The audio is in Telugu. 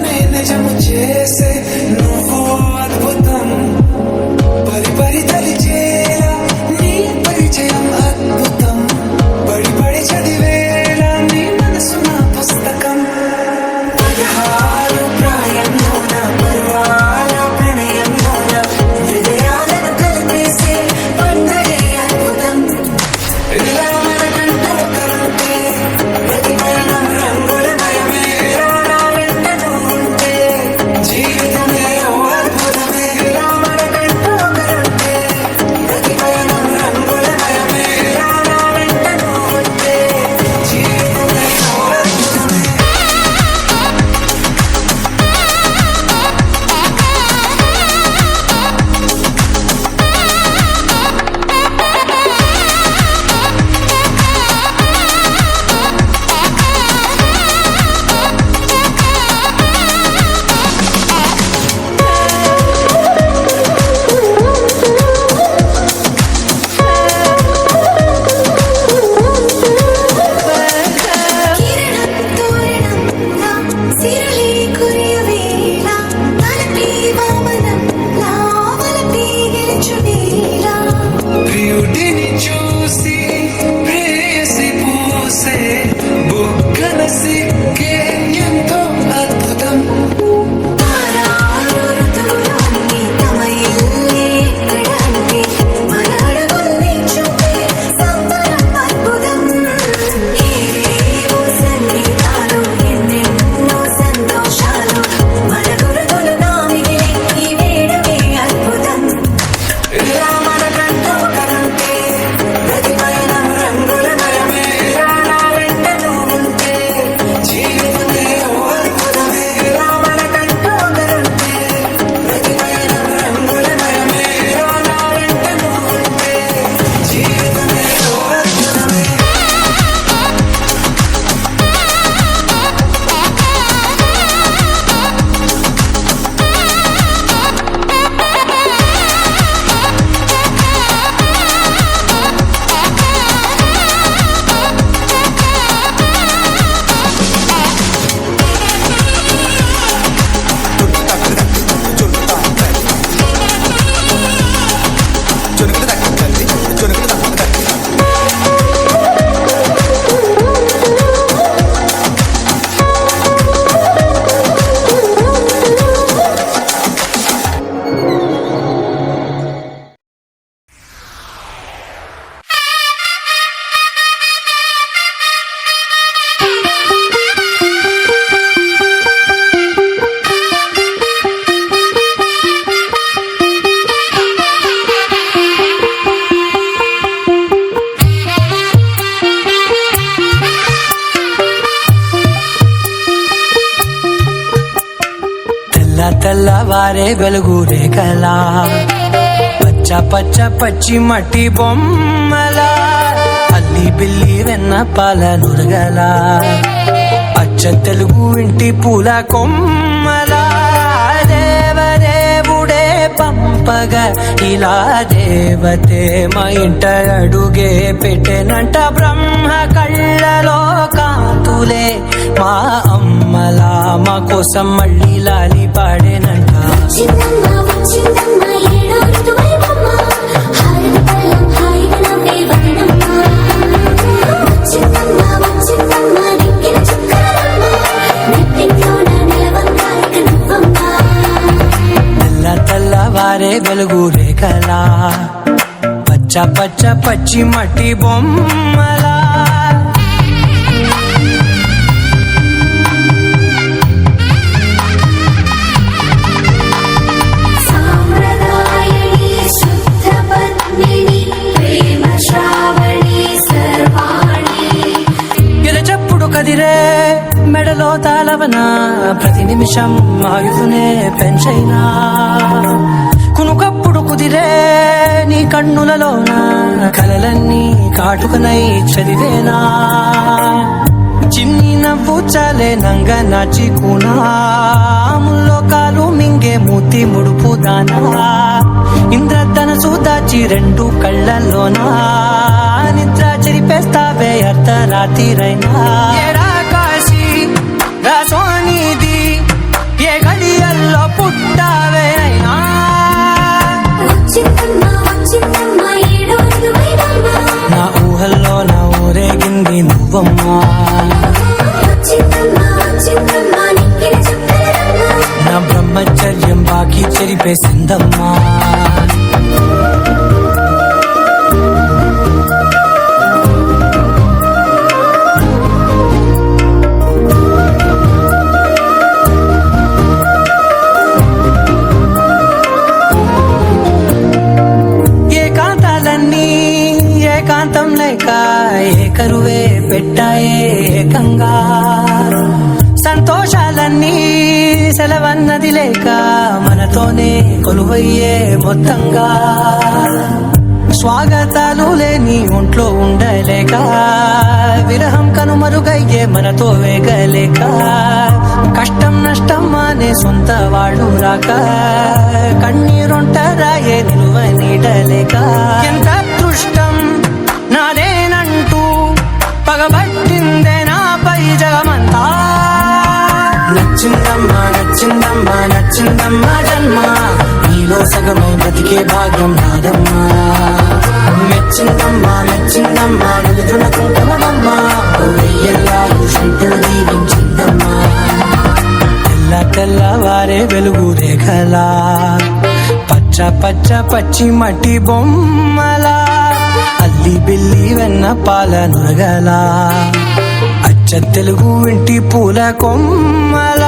కలనే నిజము చేసే నువ్వు అద్భుతం పరి పరి తలిచేలా నీ పరిచయం అద్భుతం పడి పడి చదివేలా నీ మనసు నా పుస్తకం పదహారు ప్రాయంలోన పర్వాల ప్రణయంలోన హృదయాలను కలిపేసే పండగే అద్భుతం ఇలా మనకంటూ కలుంటే ప్రతి పయనం రంగులమయమే నా వెంట నువ్వు ఉంటే జీవితమే ఓ అద్భుతమే ఇలా మనకంటూ కలుంటే ప్రతి పయనం రంగులమయమే నా వెంట నువ్వు ఉంటే జీవితమే ఓ అద్భుతమే కిరణం తోరణంలా సిరలే కురియవేళ తలపి వామనంలా వలపి గెలుచువేళ ప్రియుడిని చూసి ప్రేయసి పూసే బుగ్గన సిగ్గే ఎంతో అద్భుతం తారాలు ఋతువులన్నీ తమ ఇల్లే ఎక్కడానికి మన అడుగుల్ని చూపే సంబరం అద్భుతం ఏవేవో సంగీతాలు ఎన్నెన్నో సంతోషాలు మన గురుతులుగా మిగిలే ఈ వేడుకే అద్భుతం ఇలా మనకంటూ కలుంటే ప్రతి పయనం రంగులమయమే నా వెంట నువ్వు ఉంటే జీవితమే ఓ అద్భుతమే ఇలా మనకంటూ కలుంటే ప్రతి పయనం రంగులమయమే నా వెంట నువ్వు ఉంటే జీవితమే ఓ అద్భుతమే తెల్లవారే వెలుగు రేఖలా పచ్చ పచ్చ పచ్చి మట్టి బొమ్మలా అల్లి బిల్లి వెన్న పాల నురగలా అచ్చ తెలుగు ఇంటి పూల కొమ్మలా దేవదేవుడే పంపగా ఇలా దేవతే మా ఇంట అడుగే పెట్టెనంట బ్రహ్మ కళ్ళలో కాంతులే మా అమ్మలా మా కోసం మళ్ళీ లాలి పాడేనంట చిన్నమ్మ వచ్చిందమ్మ ఏడో ఋతువైవమ్మ హారతి పళ్ళం హాయిగా నవ్వే వదనమ్మ వచ్చిందమ్మ నెక్కిన చుక్కలమ్మ నెట్టింట్లోన నిలవంగా ఇక నువ్వమ్మ తెల్లవారే వెలుగు రేఖలా పచ్చ పచ్చ పచ్చి మట్టి బొమ్మలా సామ్రదాయని శుద్ధ పద్మిని ప్రేమ శ్రావణి సర్వాణి ఎరచప్పుడు కదిరే మెడలో తాళవన ప్రతి నిమిషం ఆయుధునే పెంచైనా కునుకప్పుడు కుదిరే నీ కన్నులలోన కలలన్నీ కాటుకనై చదివేనా చిన్ని నవ్వు చాలే నంగ నాచి కూనాముల్లో కాలు మింగే మూతి ముడుపు దానా ఇంద్రధనసు దాచి రెండు కళ్ళల్లోనా నిద్ర చెరిపేస్తావే అర్ధరాత్రిరైనా కాశీ రాసోనిది నింపేసిందమ్మా. ఏకాంతాలన్నీ ఏకాంతం లేక ఏకరువే పెట్టాయే ఏకంగా, సంతోషాలన్నీ సెలవన్నది లేక మనతోనే కొలువయ్యే మొత్తంగా, స్వాగతాలు లేని ఒంట్లో ఉండలేక విరహం కనుమరుగయ్యే మనతో వేగలేక, కష్టం నష్టం అనే సొంత వాడు రాక కన్నీరొంటరాయే నిలువ నీడలేక, ఎంత అదృష్టం నాదేనంటూ పగబట్టిందే నాపై జగమంతా. నచ్చిందమ్మా నచ్చిందమ్మా నచ్చిందమ్మా జన్మ, నీలో సగమై బ్రతికే భాగ్యం నాదమ్మా. మెచ్చిందమ్మా మెచ్చిందమ్మా నిలుదునకుంటమమ్మా, వెయ్యల్లాలు శంకరు దీవించిందమ్మా. తెల్ల తెల్లవారే వెలుగు రేఖలా, పచ్చ పచ్చ పచ్చి మట్టి బొమ్మలా, అల్లి బిల్లి వెన్న పాల నురగలా, అచ్చ తెలుగు ఇంటి పూల కొమ్మల,